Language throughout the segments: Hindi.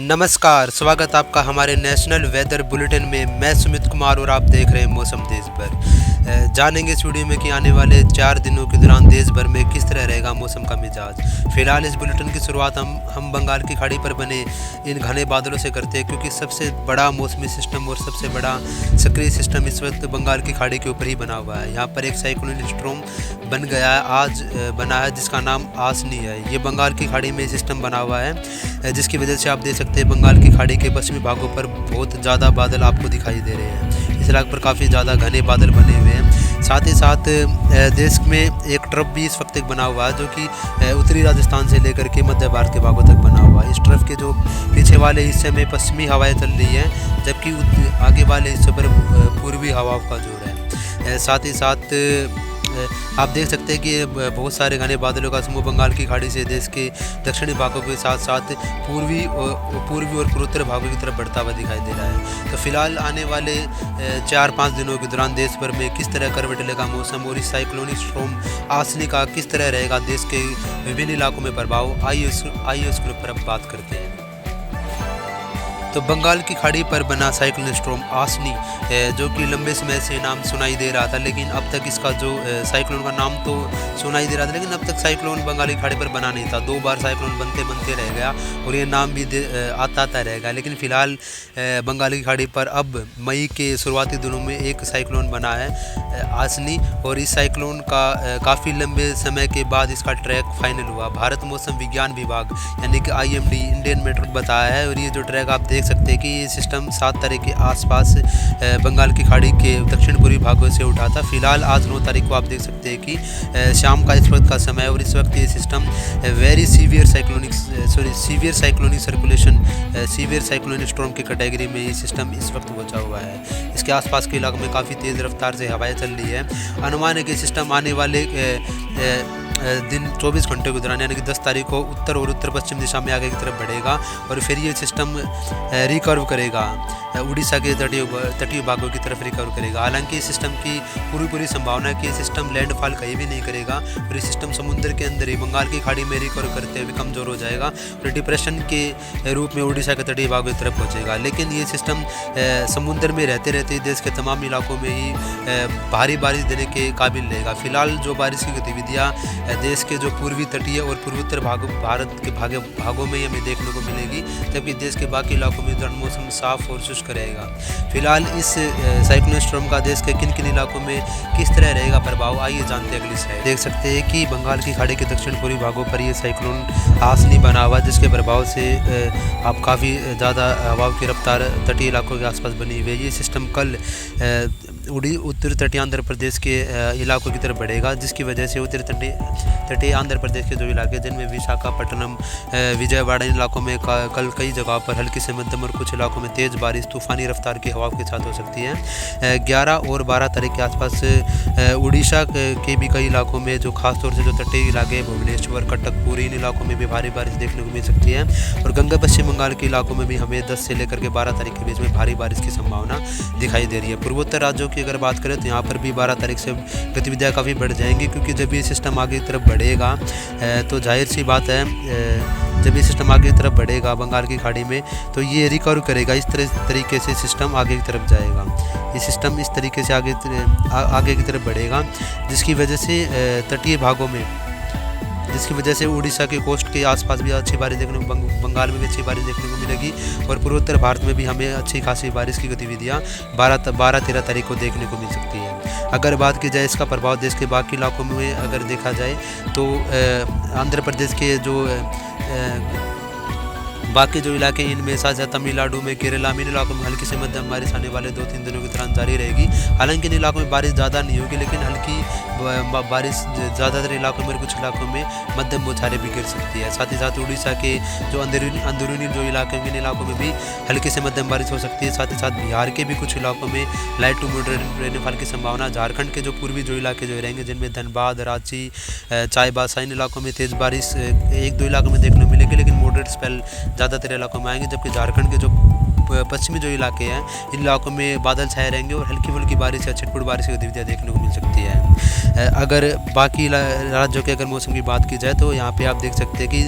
नमस्कार, स्वागत आपका हमारे नेशनल वेदर बुलेटिन में। मैं सुमित कुमार और आप देख रहे हैं मौसम देश भर। जानेंगे इस वीडियो में कि आने वाले 4 दिनों के दौरान देश भर में किस तरह रहेगा मौसम का मिजाज। फिलहाल इस बुलेटिन की शुरुआत हम बंगाल की खाड़ी पर बने इन घने बादलों से करते हैं, क्योंकि सबसे बड़ा मौसमी सिस्टम और सबसे बड़ा सक्रिय सिस्टम इस वक्त बंगाल की खाड़ी के ऊपर ही बना हुआ है। यहाँ पर एक साइक्लोनिक स्ट्रॉम बन गया है, आज बना है, जिसका नाम आसनी है। ये बंगाल की खाड़ी में सिस्टम बना हुआ है, जिसकी वजह से आप देख सकते हैं बंगाल की खाड़ी के पश्चिमी भागों पर बहुत ज़्यादा बादल आपको दिखाई दे रहे हैं। इस इलाके पर काफ़ी ज़्यादा घने बादल बने हुए हैं। साथ ही साथ देश में एक ट्रफ भी इस वक्त एक बना हुआ है, जो कि उत्तरी राजस्थान से लेकर के मध्य भारत के भागों तक बना हुआ है। इस ट्रफ के जो पीछे वाले हिस्से में पश्चिमी हवाएं चल रही हैं, जबकि आगे वाले हिस्से पर पूर्वी हवाओं का जोर है। साथ ही साथ आप देख सकते हैं कि बहुत सारे घने बादलों का समूह बंगाल की खाड़ी से देश के दक्षिणी भागों के साथ साथ पूर्वी और पूर्वोत्तर भागों की तरफ बढ़ता हुआ दिखाई दे रहा है। तो फिलहाल आने वाले 4-5 दिनों के दौरान देश भर में किस तरह करवट लेगा मौसम और इस साइक्लोनिक स्ट्रॉम आसनी का किस तरह रहेगा देश के विभिन्न इलाकों में प्रभाव, आइए उसके ऊपर अब बात करते हैं। तो बंगाल की खाड़ी पर बना साइक्लोनिक स्ट्रॉम आसनी, जो कि लंबे समय से नाम सुनाई दे रहा था, लेकिन अब तक इसका जो साइक्लोन का नाम तो सुनाई दे रहा था, लेकिन अब तक साइक्लोन बंगाल की खाड़ी पर बना नहीं था। 2 बार साइक्लोन बनते रह गया और ये नाम भी आता रहेगा। लेकिन फिलहाल बंगाल की खाड़ी पर अब मई के शुरुआती दिनों में एक साइक्लोन बना है आसनी, और इस साइक्लोन का काफ़ी लंबे समय के बाद इसका ट्रैक फाइनल हुआ। भारत मौसम विज्ञान विभाग यानी कि IMD इंडियन मेट्रोलॉजिकल बताया है, और ये जो ट्रैक आप देख सकते हैं कि ये सिस्टम 7 तारीख के आसपास बंगाल की खाड़ी के दक्षिण पूर्वी भागों से उठा था। फिलहाल आज 9 तारीख को आप देख सकते हैं कि शाम का इस वक्त का समय है, और इस वक्त ये system severe cyclonic circulation severe cyclonic storm की कैटेगरी में ये सिस्टम इस वक्त पहुंचा हुआ है। इसके आसपास के इलाकों में काफ़ी तेज़ रफ्तार से हवाएं चल रही है। अनुमान है कि सिस्टम आने वाले दिन 24 घंटे के दौरान यानी कि 10 तारीख को उत्तर और उत्तर पश्चिम दिशा में आगे की तरफ बढ़ेगा, और फिर ये सिस्टम रिकर्व करेगा, उड़ीसा के तटीय भागों की तरफ रिकर्व करेगा। हालांकि इस सिस्टम की पूरी संभावना है कि ये सिस्टम लैंडफॉल कहीं भी नहीं करेगा, और ये सिस्टम समुद्र के अंदर ही बंगाल की खाड़ी में रिकर्व करते हुए कमज़ोर हो जाएगा और डिप्रेशन के रूप में उड़ीसा के तटीय भागों की तरफ पहुँचेगा। लेकिन ये सिस्टम समुद्र में रहते रहते देश के तमाम इलाकों में ही भारी बारिश देने के काबिल रहेगा। फिलहाल जो बारिश की गतिविधियाँ देश के जो पूर्वी तटीय और पूर्वोत्तर भारत के भागों में हमें देखने को मिलेगी, जबकि देश के बाकी इलाकों में मौसम साफ और शुष्क रहेगा। फिलहाल इस साइक्लोनिक स्टॉर्म का देश के किन इलाकों में किस तरह रहेगा प्रभाव, आइए जानते हैं अगली स्लाइड। देख सकते हैं कि बंगाल की खाड़ी के दक्षिण पूर्वी भागों पर ये साइक्लोन आसनी बना हुआ, जिसके प्रभाव से आप काफ़ी ज़्यादा हवाओं की रफ्तार तटीय इलाकों के आसपास बनी हुई है। ये सिस्टम कल उत्तर तटीय आंध्र प्रदेश के इलाकों की तरफ बढ़ेगा, जिसकी वजह से उत्तर तटीय आंध्र प्रदेश के जो इलाके जिनमें विशाखापट्टनम, विजयवाड़ा, इन इलाकों में कल कई जगहों पर हल्की से मध्यम और कुछ इलाकों में तेज़ बारिश तूफानी रफ्तार की हवाओं के साथ हो सकती है। 11 और 12 तारीख के आसपास उड़ीसा के भी कई इलाकों में, जो खासतौर से जो तटीय इलाके भुवनेश्वर, कटक, पुरी, इन इलाकों में भी भारी बारिश देखने को मिल सकती है। और गंगा पश्चिम बंगाल के इलाकों में भी हमें 10 से लेकर के 12 तारीख के बीच में भारी बारिश की संभावना दिखाई दे रही है। पूर्वोत्तर राज्यों की अगर बात करें तो यहाँ पर भी 12 तारीख से गतिविधियाँ काफ़ी बढ़ जाएंगी, क्योंकि जब ये सिस्टम आगे की तरफ बढ़ेगा तो जाहिर सी बात है, जब ये सिस्टम आगे की तरफ बढ़ेगा बंगाल की खाड़ी में, तो ये रिकवर करेगा। इस तरीके से सिस्टम आगे की तरफ जाएगा। ये सिस्टम इस तरीके से आगे की तरफ बढ़ेगा, जिसकी वजह से तटीय भागों में, जिसकी वजह से उड़ीसा के कोस्ट के आसपास भी अच्छी बारिश देखने को, बंगाल में भी अच्छी बारिश देखने को मिलेगी, और पूर्वोत्तर भारत में भी हमें अच्छी खासी बारिश की गतिविधियाँ 12-13 तारीख को देखने को मिल सकती है। अगर बात की जाए इसका प्रभाव देश के बाकी इलाकों में अगर देखा जाए तो आंध्र प्रदेश के जो बाकी जो इलाके, इनमें साथ साथ तमिलनाडु में, केरला में, इन इलाकों में हल्की से मध्यम बारिश आने वाले 2-3 दिनों के दौरान जारी रहेगी। हालांकि इन इलाकों में बारिश ज़्यादा नहीं होगी, लेकिन हल्की बारिश ज़्यादातर इलाकों में, कुछ इलाकों में मध्यम बौछारें भी गिर सकती है। साथ ही साथ उड़ीसा के जो अंदरूनी जो इलाके हैं, इन इलाकों में भी हल्की से मध्यम बारिश हो सकती है। साथ ही साथ बिहार के भी कुछ इलाकों में लाइट टू मॉडरेट रेनफॉल की संभावना। झारखंड के जो पूर्वी जो इलाके जो रहेंगे, जिनमें धनबाद, रांची, चाईबासा, इन इलाकों में तेज़ बारिश 1-2 इलाकों में देखने को मिलेगी, लेकिन मॉडरेट स्पेल ज़्यादातर इलाकों में आएंगे। जबकि झारखंड के जो पश्चिमी जो इलाके हैं, इन इलाकों में बादल छाए रहेंगे और हल्की फुल्की बारिश या छिटपुट बारिश की गतिविधियाँ देखने को मिल सकती है। अगर बाकी राज्यों के अगर मौसम की बात की जाए तो यहाँ पे आप देख सकते हैं कि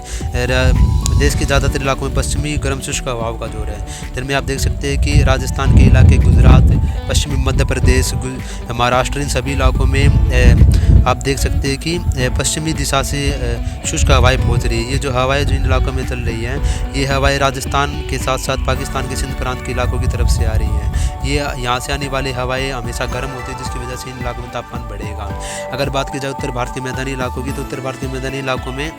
देश के ज़्यादातर इलाकों में पश्चिमी गर्म शुष्क हवाओं का जोर है। दिन में आप देख सकते हैं कि राजस्थान के इलाके, गुजरात, पश्चिमी मध्य प्रदेश, महाराष्ट्र, इन सभी इलाकों में आप देख सकते हैं कि पश्चिमी दिशा से शुष्क हवाएं पहुंच रही है। ये जो हवाएं जो इन इलाकों में चल रही हैं, ये हवाएं राजस्थान के साथ साथ पाकिस्तान के सिंध प्रांत के इलाकों की तरफ से आ रही हैं। ये यहाँ से आने वाली हवाएं हमेशा गर्म होती है, जिसकी वजह से इन इलाकों में तापमान बढ़ेगा। अगर बात की जाए उत्तर भारत के मैदानी इलाकों की, तो उत्तर भारत के मैदानी इलाकों में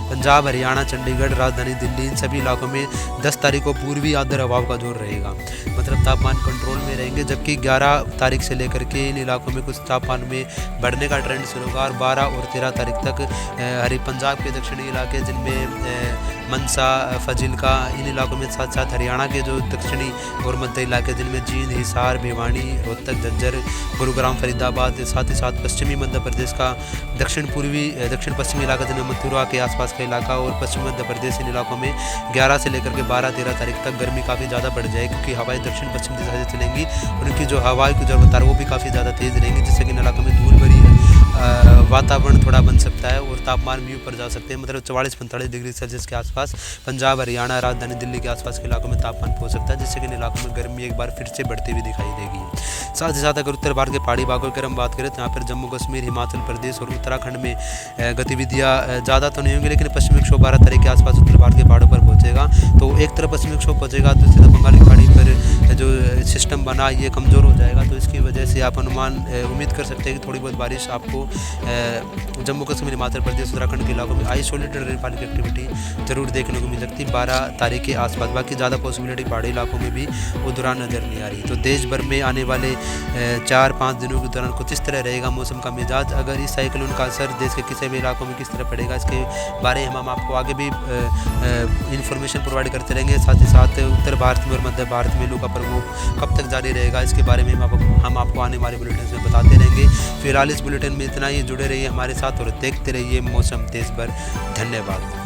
पंजाब, हरियाणा, चंडीगढ़, राजधानी दिल्ली, इन सभी इलाकों में 10 तारीख को पूर्वी आर्द्र हवाओं का जोर रहेगा। मतलब तापमान कंट्रोल में रहेंगे। जबकि 11 तारीख से लेकर के इन इलाकों में कुछ तापमान में बढ़ने का ट्रेंड शुरू होगा और 12 और 13 तारीख तक पंजाब के दक्षिणी इलाके, जिनमें मनसा, फजिल्का, इन इलाकों में साथ साथ हरियाणा के जो दक्षिणी और मध्य इलाके, जिनमें जींद, हिसार, भिवानी, रोहतक, झज्जर, गुरुग्राम, फरीदाबाद, साथ ही साथ पश्चिमी मध्य प्रदेश का दक्षिण पश्चिमी इलाका, जिनमें मथुरा के आसपास का इलाका और पश्चिमी मध्य प्रदेश, इन इलाकों में 11 से लेकर के 12-13 तारीख तक गर्मी काफ़ी ज़्यादा बढ़ जाएगी, क्योंकि हवाएं दक्षिण पश्चिम दिशा से चलेंगी और उनकी जो हवाएं की जो रफ्तार वो भी काफ़ी ज़्यादा तेज़ रहेंगी, जिससे कि इन इलाकों में धूल भरी वातावरण थोड़ा बन सकता है और तापमान भी ऊपर जा सकते हैं। मतलब 44-45 डिग्री सेल्सियस के आसपास पंजाब, हरियाणा, राजधानी दिल्ली के आसपास के इलाकों में तापमान पहुंच सकता है, जिससे कि इन इलाकों में गर्मी एक बार फिर से बढ़ती हुई दिखाई देगी। साथ ही साथ अगर उत्तर भारत के पहाड़ी भागों की हम बात करें, तो यहाँ पर जम्मू कश्मीर, हिमाचल प्रदेश और उत्तराखंड में गतिविधियाँ ज़्यादा तो नहीं होंगी, लेकिन पश्चिमी विक्षोभ 12 तारीख के आसपास उत्तर भारत के पहाड़ों पर पहुँचेगा। तो एक तरफ पश्चिमी विक्षोभ पहुँचेगा, दूसरी तरफ बंगाल की खाड़ी पर जो सिस्टम बना ये कमज़ोर हो जाएगा। तो इसकी वजह से आप उम्मीद कर सकते हैं कि थोड़ी बहुत बारिश आपको जम्मू कश्मीर, हिमाचल प्रदेश, उत्तराखंड के इलाकों में आइसोलेटेड रेनफॉल की एक्टिविटी जरूर देखने को मिल सकती है 12 तारीख के आसपास। बाकी ज़्यादा पॉसिबिलिटी पहाड़ी इलाकों में भी वो दौरान नज़र नहीं आ रही। तो देश भर में आने वाले 4-5 दिनों के दौरान कुछ इस तरह रहेगा मौसम का मिजाज। अगर इस साइक्लोन का असर देश के किसी भी इलाकों में किस तरह पड़ेगा, इसके बारे में हम आपको आगे भी इंफॉर्मेशन प्रोवाइड करते रहेंगे। साथ ही साथ उत्तर भारत में और मध्य भारत में लू का प्रकोप कब तक जारी रहेगा, इसके बारे में हम आपको आने वाले बुलेटिन में बताते रहेंगे। फिलहाल इस बुलेटिन में इतना ही। जुड़े रहिए हमारे साथ और देखते रहिए मौसम देश भर। धन्यवाद।